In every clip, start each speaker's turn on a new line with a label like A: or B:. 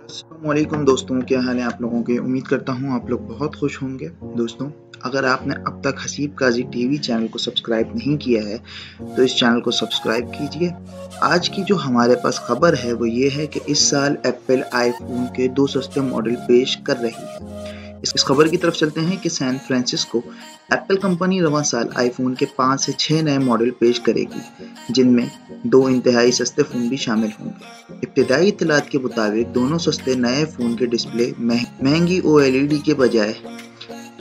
A: अस्सलामुअलैकुम दोस्तों, क्या हाल है आप लोगों के। उम्मीद करता हूँ आप लोग बहुत खुश होंगे। दोस्तों, अगर आपने अब तक हसीब काजी टीवी चैनल को सब्सक्राइब नहीं किया है तो इस चैनल को सब्सक्राइब कीजिए। आज की जो हमारे पास खबर है वो ये है कि इस साल एप्पल आईफोन के 2 सस्ते मॉडल पेश कर रही है। इस खबर की तरफ चलते हैं कि सैन फ्रांसिस्को एप्पल कंपनी रवां साल आईफोन के 5 से 6 नए मॉडल पेश करेगी, जिनमें 2 इंतहाई सस्ते फ़ोन भी शामिल होंगे। इब्तिदाई इत्तलात के मुताबिक दोनों सस्ते नए फ़ोन के डिस्प्ले महंगी OLED के बजाय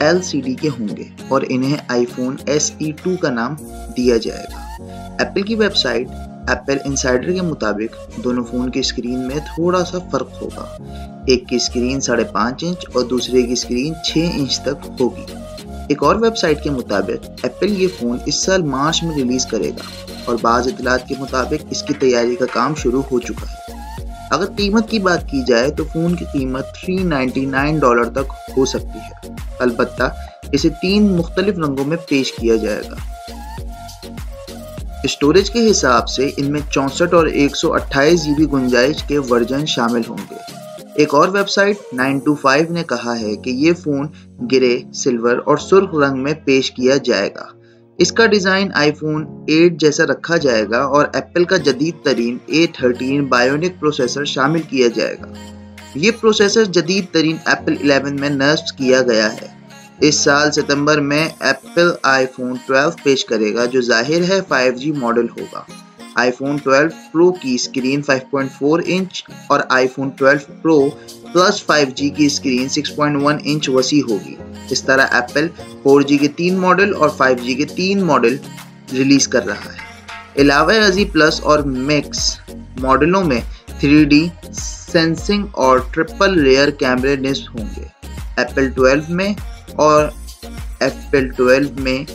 A: LCD के होंगे और इन्हें आईफोन SE 2 का नाम दिया जाएगा। एप्पल की वेबसाइट एप्पल इनसाइडर के मुताबिक दोनों फ़ोन की स्क्रीन में थोड़ा सा फ़र्क होगा। एक की स्क्रीन 5.5 इंच और दूसरे की स्क्रीन 6 इंच तक होगी। एक और वेबसाइट के मुताबिक एप्पल ये फ़ोन इस साल मार्च में रिलीज़ करेगा और बाज़ इत्तलात के मुताबिक इसकी तैयारी का काम शुरू हो चुका है। अगर कीमत की बात की जाए तो फ़ोन की कीमत $399 तक हो सकती है। अलबत्ता इसे 3 मुख्तलिफ रंगों में पेश किया जाएगा। स्टोरेज के हिसाब से इनमें 64 और 128 GB गुंजाइश के वर्जन शामिल होंगे। एक और वेबसाइट 9to5 ने कहा है कि ये फ़ोन ग्रे, सिल्वर और सुर्ख रंग में पेश किया जाएगा। इसका डिज़ाइन आईफोन 8 जैसा रखा जाएगा और एप्पल का जदीद तरीन A13 बायोनिक प्रोसेसर शामिल किया जाएगा। ये प्रोसेसर जदीद तरीन एप्पल 11 में नस्ब किया गया है। इस साल सितंबर में एप्पल आईफोन 12 पेश करेगा, जो जाहिर है 5G मॉडल होगा। आईफोन 12 प्रो की स्क्रीन 5.4 इंच और आईफोन 12 प्रो प्लस 5G की स्क्रीन 6.1 इंच वसी होगी। इस तरह एप्पल 4G के 3 मॉडल और 5G के 3 मॉडल रिलीज कर रहा है। अलावा रजी प्लस और मैक्स मॉडलों में 3D सेंसिंग और ट्रिपल लेयर कैमरे निस्ब होंगे। एप्पल 12 में और एप्पल 12 में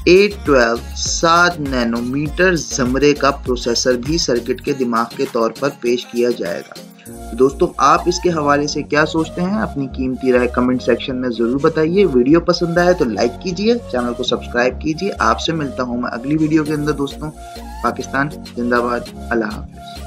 A: A12 7 नैनोमीटर ज़मरे का प्रोसेसर भी सर्किट के दिमाग के तौर पर पेश किया जाएगा। दोस्तों, आप इसके हवाले से क्या सोचते हैं? अपनी कीमती राय कमेंट सेक्शन में ज़रूर बताइए। वीडियो पसंद आए तो लाइक कीजिए, चैनल को सब्सक्राइब कीजिए। आपसे मिलता हूँ मैं अगली वीडियो के अंदर। दोस्तों, पाकिस्तान जिंदाबाद। अल्लाह हाफ़िज़।